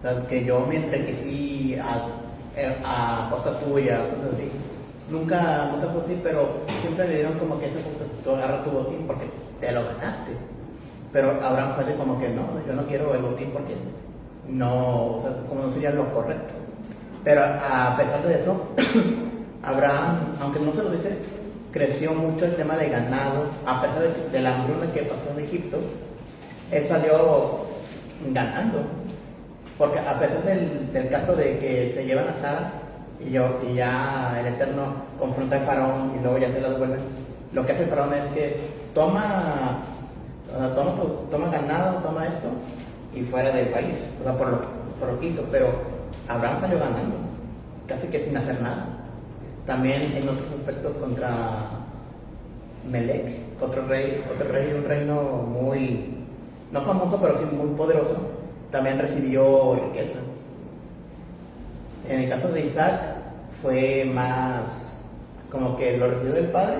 sea, que yo me enriquecí a costa tuya, cosas así. Nunca fue así, pero siempre le dieron como que ese punto, tú agarras tu botín porque te lo ganaste. Pero Abraham fue de como que no, yo no quiero el botín porque no, o sea, como no sería lo correcto. Pero a pesar de eso, Abraham, aunque no se lo dice, creció mucho el tema de ganado, a pesar de la hambruna que pasó en Egipto. Él salió ganando, porque a pesar del caso de que se llevan a Sara y ya el Eterno confronta a Faraón y luego ya se las devuelve, lo que hace el Faraón es que toma ganado, toma esto y fuera del país, o sea, por lo que hizo, pero Abraham salió ganando, casi que sin hacer nada. También en otros aspectos contra Melec, otro rey, un reino muy no famoso, pero sí muy poderoso, también recibió riqueza. En el caso de Isaac fue más como que lo recibió del padre,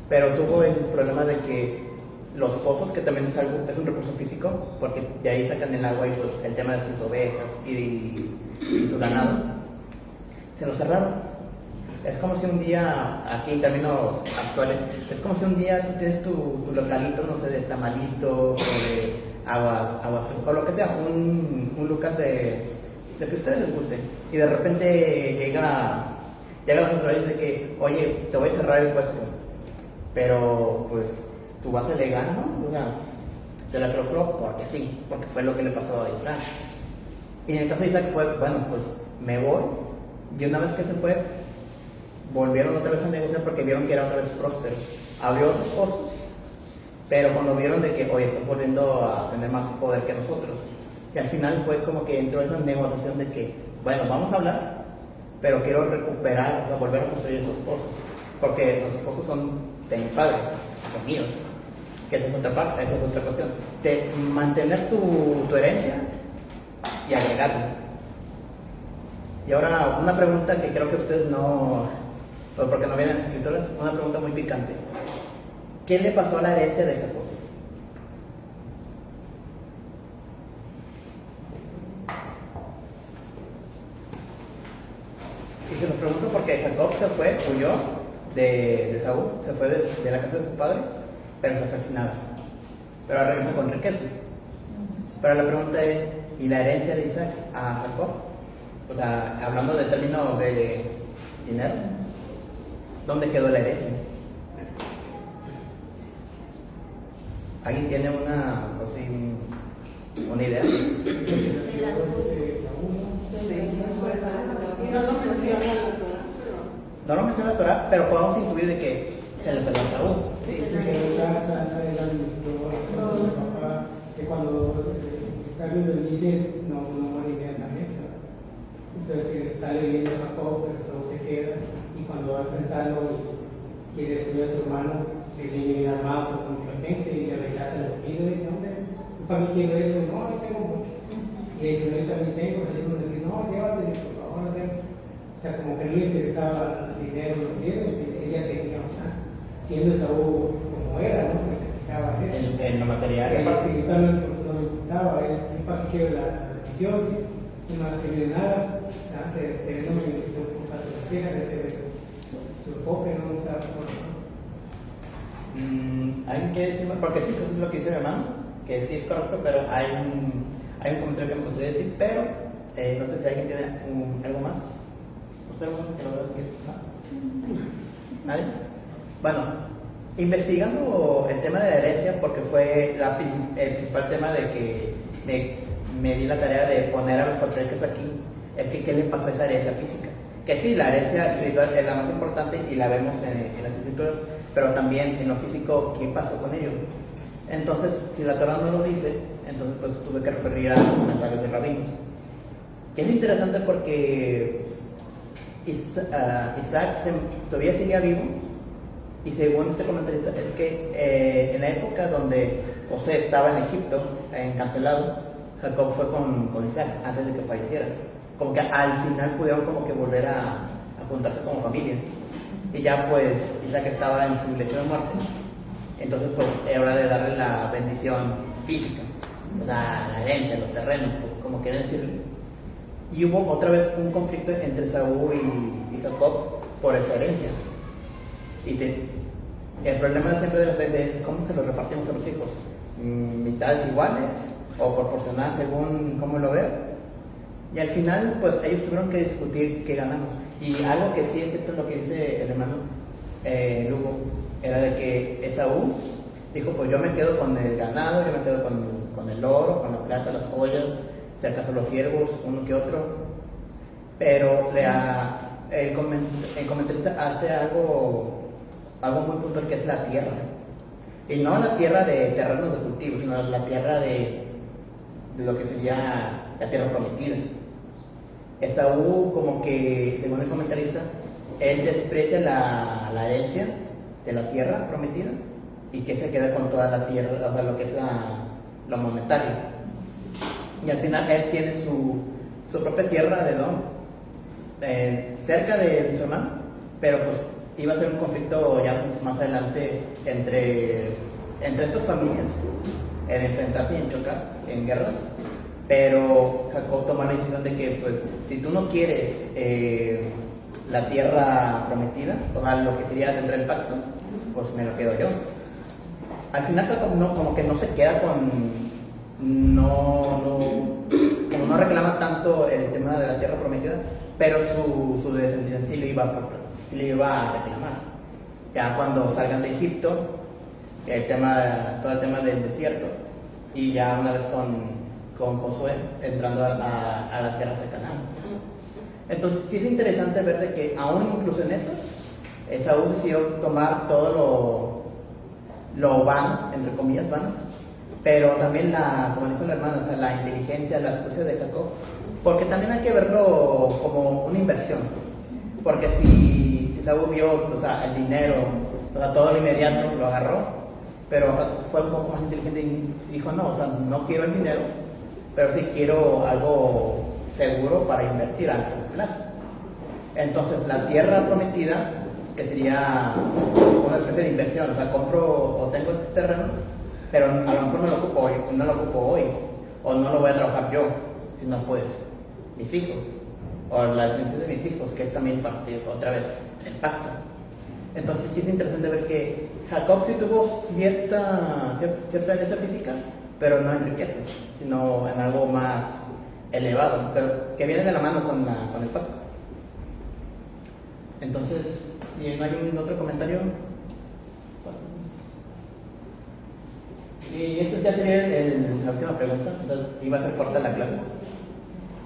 pero tuvo el problema de que los pozos, que también es un recurso físico, porque de ahí sacan el agua y pues el tema de sus ovejas y su ganado, se lo cerraron. Es como si un día, aquí en términos actuales, es como si un día tú tienes tu localito, no sé, de tamalitos o de aguas frescas, o lo que sea, un lugar de que a ustedes les guste. Y de repente llega llegan las autoridades de que, oye, te voy a cerrar el puesto, pero pues tu base legal, ¿no? O sea, se la clausuró porque sí, porque fue lo que le pasó a Isaac. Y en el caso de Isaac fue, bueno, pues me voy, y una vez que se fue, volvieron otra vez a negociar porque vieron que era otra vez próspero. Abrió otros pozos, pero cuando vieron de que, oye, estás volviendo a tener más poder que nosotros, y al final fue como que entró esa negociación de que, bueno, vamos a hablar, pero quiero recuperar, o sea, volver a construir esos pozos, porque los pozos son de mi padre, son míos, que esa es otra parte, esa es otra cuestión, de mantener tu herencia y agregarla. Y ahora una pregunta que creo que ustedes no, porque no vienen escritores, una pregunta muy picante. ¿Qué le pasó a la herencia de Jacob? Y se los pregunto porque Jacob se fue, huyó de Saúl, se fue de la casa de su padre, pero se fue sin nada. Pero ahora regresó con riqueza. Pero la pregunta es, ¿y la herencia de Isaac a Jacob? O sea, hablando de términos de dinero, ¿dónde quedó la herencia? ¿Alguien tiene una idea? Y no lo menciona la Torah, No lo menciona la Torah, pero podemos intuir de que se le pegó a Saúl. Sí, se quedó en casa, él administró las cosas de papá, que cuando Isaac lo bendice, no muere inmediatamente. Entonces sale bien de Jacob, pero Saúl se queda, y cuando va a enfrentarlo y quiere destruir a su hermano, el niño viene armado con mucha gente y le rechaza la comida y dice, hombre, yo para mí quiero eso, no, yo tengo mucho. Y le dice, no, yo también tengo, y le dice, no, llévate, por favor, hacer. O sea, como que no le interesaba el dinero, lo que ella tenía, o sea, siendo Saúl como era, ¿no? Que se fijaba en eso. En lo material. Y aparte que no le importaba, él para qué quiero la bendición, no ha servido de nada, teniendo una bendición por parte de la tierra, su enfoque no está por. ¿Alguien quiere decir más? Porque sí, eso es lo que dice mi hermano, que sí es correcto, pero hay un comentario que me gustaría decir, pero no sé si alguien tiene algo más. ¿Usted que lo veo que no? ¿Nadie? Bueno, investigando el tema de la herencia, porque fue el principal tema de que me di la tarea de poner a los patriarcas aquí, es que qué le pasó a esa herencia física. Que sí, la herencia espiritual es la más importante y la vemos en las escrituras, pero también en lo físico, ¿qué pasó con ello? Entonces, si la Torah no lo dice, entonces pues tuve que recurrir a comentarios de rabinos. Que es interesante porque Isaac todavía seguía vivo, y según este comentarista, es que en la época donde José estaba en Egipto, encarcelado, Jacob fue con Isaac antes de que falleciera. Como que al final pudieron como que volver a juntarse como familia. Y ya pues Isaac estaba en su lecho de muerte. Entonces pues era hora de darle la bendición física, o sea, la herencia, los terrenos, como quieren decirle. Y hubo otra vez un conflicto entre Saúl y Jacob por esa herencia. El problema siempre de las herencias es cómo se los repartimos a los hijos. ¿Mitades iguales o proporcionadas según cómo lo veo? Y al final pues ellos tuvieron que discutir qué ganamos. Y algo que sí es cierto lo que dice el hermano Lugo, era de que Esaú dijo, pues yo me quedo con el ganado, yo me quedo con el oro, con la plata, las joyas, si acaso los siervos, uno que otro. Pero el comentarista hace algo muy puntual, que es la tierra. Y no la tierra de terrenos de cultivo, sino la tierra de lo que sería la tierra prometida. Esaú, como que, según el comentarista, él desprecia la herencia de la tierra prometida y que se queda con toda la tierra, o sea, lo que es lo monetario. Y al final él tiene su propia tierra de Edom, cerca de su hermano, pero pues iba a ser un conflicto ya más adelante entre estas familias, en enfrentarse y en chocar, en guerras. Pero Jacob tomó la decisión de que, pues, si tú no quieres la tierra prometida, o sea, lo que sería dentro del pacto, pues me lo quedo yo. Al final Jacob como que no se queda como no reclama tanto el tema de la tierra prometida, pero su descendencia sí le iba a reclamar. Ya cuando salgan de Egipto, todo el tema del desierto, y ya una vez con Josué entrando a las tierras de Canaán. Entonces sí es interesante ver de que aún incluso en eso, Esaú decidió tomar todo lo vano, entre comillas vano, pero también como dijo el hermano, o sea, la inteligencia, la astucia de Jacob, porque también hay que verlo como una inversión, porque si Esaú vio, o sea, el dinero, o sea, todo lo inmediato lo agarró, pero fue un poco más inteligente y dijo, no, o sea, no quiero el dinero, pero sí quiero algo seguro para invertir a largo plazo. Entonces la tierra prometida, que sería una especie de inversión, o sea, compro o tengo este terreno, pero a lo mejor no lo ocupo hoy, o no lo voy a trabajar yo, sino pues mis hijos, o la defensa de mis hijos, que es también parte, otra vez, el pacto. Entonces sí es interesante ver que Jacob sí tuvo cierta herencia física, pero no en riquezas, sino en algo más elevado, pero que viene de la mano con el pacto. Entonces, si no hay otro comentario, y esto ya sería la última pregunta. Entonces, iba a ser corta la clase.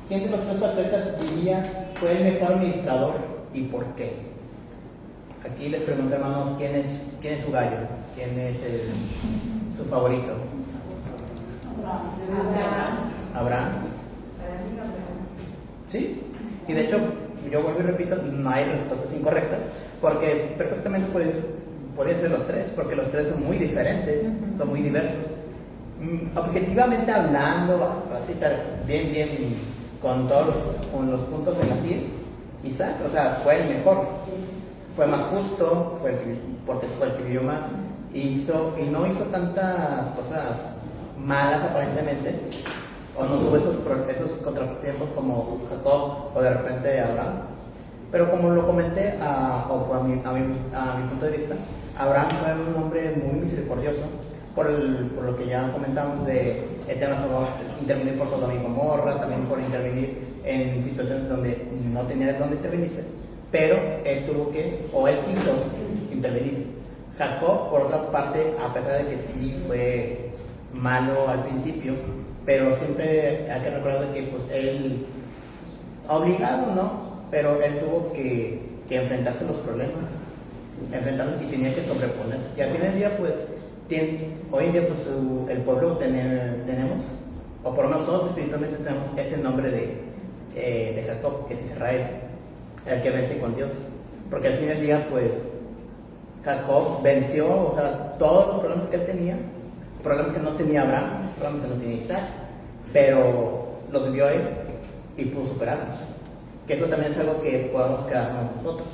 ¿Quién de los tres patriarcas diría fue el mejor administrador y por qué? Aquí les pregunto, hermanos, ¿quién es su gallo? ¿Quién es su favorito? Abraham. ¿Sí? Y de hecho, yo vuelvo y repito, no hay respuestas incorrectas, porque perfectamente podrían ser los tres, porque los tres son muy diferentes, son muy diversos. Objetivamente hablando, así bien, con todos los puntos en las IES, Isaac, o sea, fue el mejor, fue más justo, porque fue el que vivió más, y no hizo tantas cosas malas aparentemente, o no tuvo esos contratiempos como Jacob o de repente Abraham. Pero como lo comenté, a mi punto de vista, Abraham fue un hombre muy misericordioso por lo que ya comentamos de intervenir por Sodoma y Gomorra, también por intervenir en situaciones donde no tenía dónde intervenirse, pero él quiso intervenir. Jacob, por otra parte, a pesar de que sí fue malo al principio, pero siempre hay que recordar que pues él, obligado no, pero él tuvo que enfrentarse a los problemas, y tenía que sobreponerse. Y al final del día, pues, hoy en día pues el pueblo tenemos, o por lo menos todos espiritualmente tenemos ese nombre de Jacob, que es Israel, el que vence con Dios. Porque al final del día, pues, Jacob venció, o sea, todos los problemas que él tenía, problemas que no tenía Abraham, problemas que no tenía Isaac, pero los vio él y pudo superarlos. Que eso también es algo que podamos quedarnos nosotros.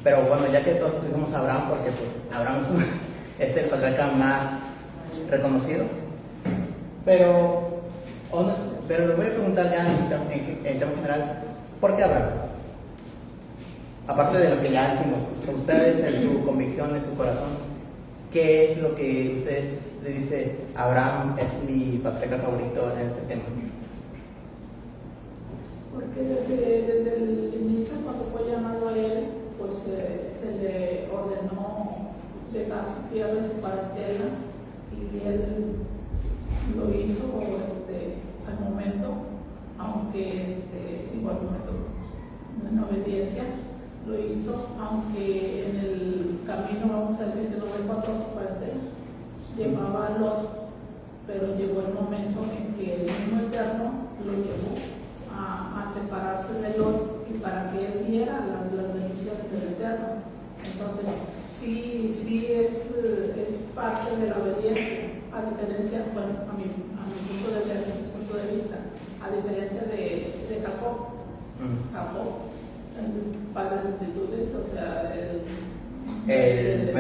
Pero bueno, ya que todos escogimos a Abraham, porque pues Abraham es el patriarca más reconocido, pero les voy a preguntar ya en tema general, ¿por qué Abraham? Aparte de lo que ya decimos, ustedes en su convicción, en su corazón, ¿qué es lo que ustedes le dicen? Abraham es mi patriarca favorito en este tema. Porque desde el inicio, cuando fue llamado a él, pues se le ordenó dejar su tierra y su parentela, y él lo hizo al momento, aunque igual momento en obediencia, lo hizo, aunque en el camino, vamos a decir que no fue cuatro su parentela, llevaba a Lot, pero llegó el momento en que el mismo Eterno lo llevó a separarse de Lot y para que él viera las bendiciones del Eterno. Entonces, sí es parte de la obediencia, a diferencia, bueno, a mi punto de vista, a diferencia de Jacob. Jacob, el padre de multitudes, o sea, el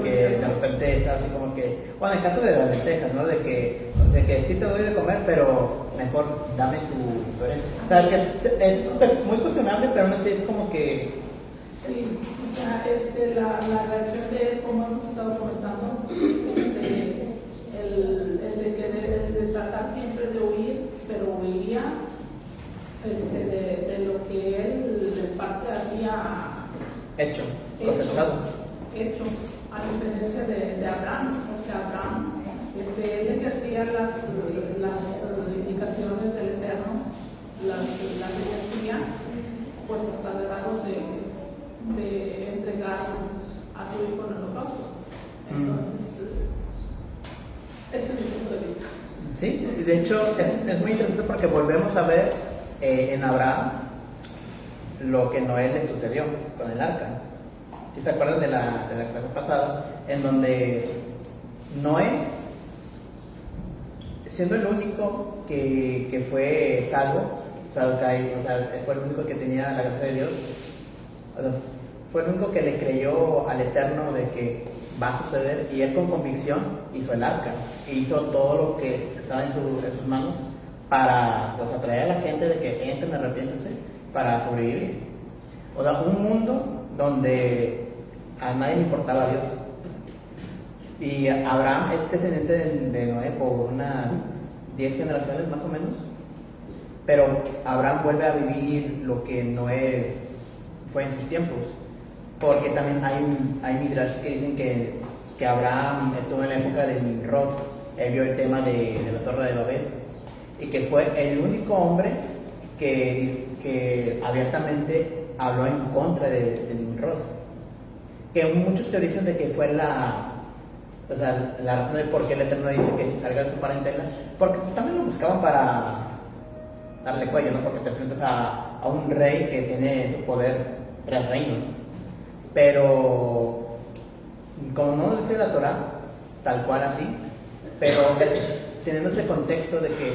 que de repente está así como que, bueno, en caso de las lentejas, ¿no? De que sí te doy de comer, pero mejor dame tu herencia. O sea, que es muy cuestionable, pero no sé, es como que... Sí, o sea, la reacción de él, como hemos estado comentando, el de tratar siempre de huir, pero huía de lo que él en parte había Hecho, cosechado. hecho, a diferencia de Abraham. O sea, Abraham, él es que hacía las indicaciones del Eterno, las hacía, pues hasta el grado de entregar a su hijo en el holocausto. Entonces, ese es mi punto de vista. Sí, de hecho es muy interesante porque volvemos a ver en Abraham lo que Noé le sucedió con el arca. Si se acuerdan de la clase pasada, en donde Noé, siendo el único que fue salvo, fue el único que tenía la gracia de Dios, fue el único que le creyó al Eterno de que va a suceder, y él con convicción hizo el arca, e hizo todo lo que estaba en sus manos para pues atraer a la gente de que entren, arrepiéntense, para sobrevivir. O sea, un mundo donde a nadie le importaba Dios. Y Abraham es descendiente de Noé por unas 10 generaciones más o menos, pero Abraham vuelve a vivir lo que Noé fue en sus tiempos, porque también hay midrash que dicen que Abraham estuvo en la época de Nimrod, él vio el tema de la Torre de Babel, y que fue el único hombre que abiertamente habló en contra de Nimrod, que muchos teorizan de que fue la razón de por qué el Eterno dice que se salga de su parentela, porque pues también lo buscaban para darle cuello, ¿no? Porque te enfrentas a un rey que tiene su poder 3 reinos, pero como no lo dice la Torah tal cual así, pero teniendo ese contexto de que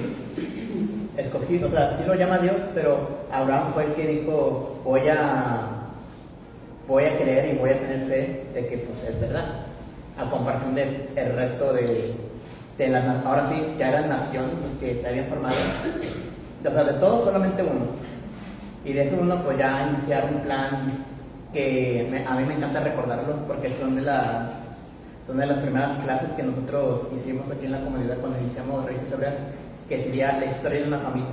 escogido, o sea, sí lo llama Dios, pero Abraham fue el que dijo, voy a creer y voy a tener fe de que pues es verdad, a comparación del resto de las, ahora sí, ya eran naciones que se habían formado, o sea, de todos solamente uno, y de ese uno pues ya iniciar un plan que a mí me encanta recordarlo, porque son de las primeras clases que nosotros hicimos aquí en la comunidad cuando iniciamos Raíces Hebreas, que sería la historia de una familia.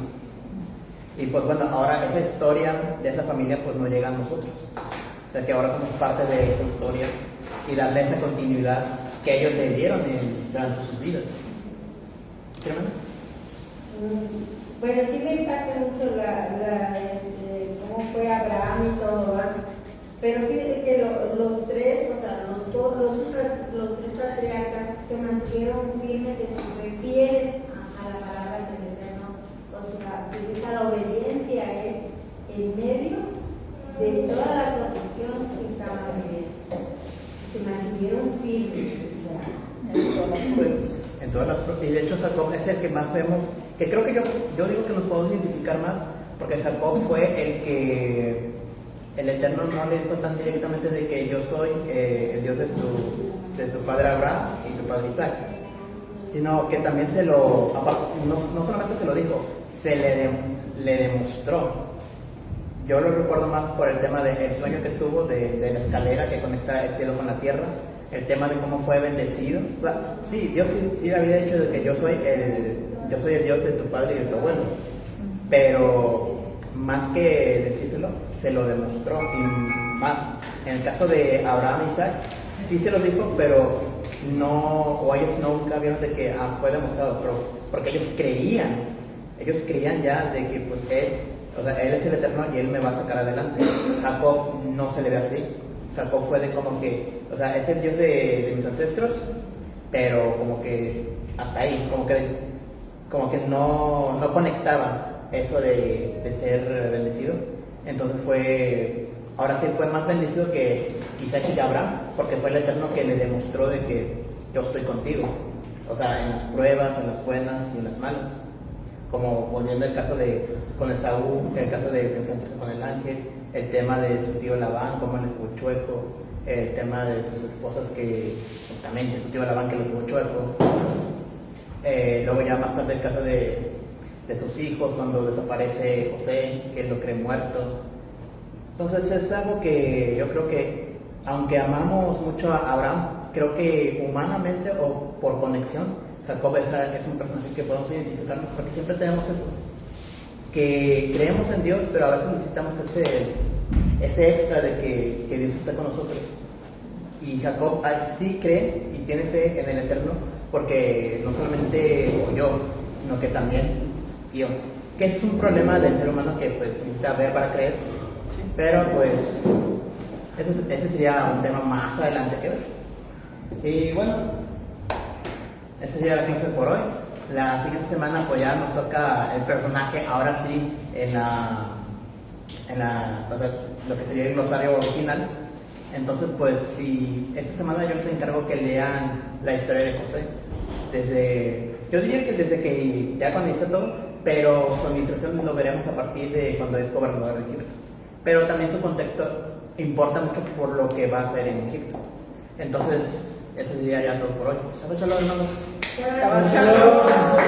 Y pues bueno, ahora esa historia de esa familia pues no llega a nosotros, o sea que ahora somos parte de esa historia y darle esa continuidad que ellos le dieron durante sus vidas. ¿Sí, hermano? Bueno, sí me impacta mucho cómo fue Abraham y todo, ¿verdad? Pero fíjate que los tres, o sea, los tres patriarcas se mantuvieron firmes y súper fieles a la palabra celestial, ¿no? O sea, utiliza la obediencia a él en medio de toda la corrupción que estaban viviendo. Se mantuvieron firmes, o sea. En todas las, y de hecho Jacob es el que más vemos, que creo que yo digo que nos podemos identificar más, porque Jacob fue el que el Eterno no le dijo tan directamente de que yo soy el Dios de tu padre Abraham y tu padre Isaac, sino que también no solamente se lo dijo, se le demostró. Yo lo recuerdo más por el tema del sueño que tuvo de la escalera que conecta el cielo con la tierra, el tema de cómo fue bendecido. O sea, sí, Dios sí le había dicho de que yo soy el Dios de tu padre y de tu abuelo, pero más que decírselo, se lo demostró. Y más, en el caso de Abraham e Isaac, sí se lo dijo, pero no, o ellos nunca vieron de que fue demostrado, pero porque ellos creían ya de que pues él es el Eterno y él me va a sacar adelante. Jacob no se le ve así. Jacob fue de como que, o sea, es el Dios de mis ancestros, pero como que hasta ahí, como que no conectaba eso de ser bendecido. Entonces ahora sí fue más bendecido que Isaac y Abraham, porque fue el Eterno que le demostró de que yo estoy contigo, o sea, en las pruebas, en las buenas y en las malas. Como volviendo al caso con Esaú, el caso de enfrentarse con el ángel, el tema de su tío Labán, como le jugó chueco, el tema de sus esposas que también de su tío Labán que le jugó chueco. Luego ya más tarde el caso de sus hijos cuando desaparece José, que lo cree muerto. Entonces es algo que yo creo que, aunque amamos mucho a Abraham, creo que humanamente o por conexión, Jacob es un personaje que podemos identificarnos, porque siempre tenemos eso. que creemos en Dios, pero a veces necesitamos ese extra de que Dios está con nosotros. Y Jacob sí cree y tiene fe en el Eterno, porque no solamente yo, sino que también yo. Que es un problema del ser humano que pues necesita ver para creer, pero pues ese sería un tema más adelante que ver. Y bueno, ese sería la clase por hoy. La siguiente semana pues ya nos toca el personaje, ahora sí, en o sea, lo que sería el glosario original. Entonces pues si esta semana yo les encargo que lean la historia de José, yo diría que desde que ya cuando hizo todo, pero su administración lo veremos a partir de cuando es gobernador de Egipto. Pero también su contexto importa mucho por lo que va a hacer en Egipto. Entonces, eso sería ya todo por hoy. Shabbat shalom, hermanos. Shabbat shalom.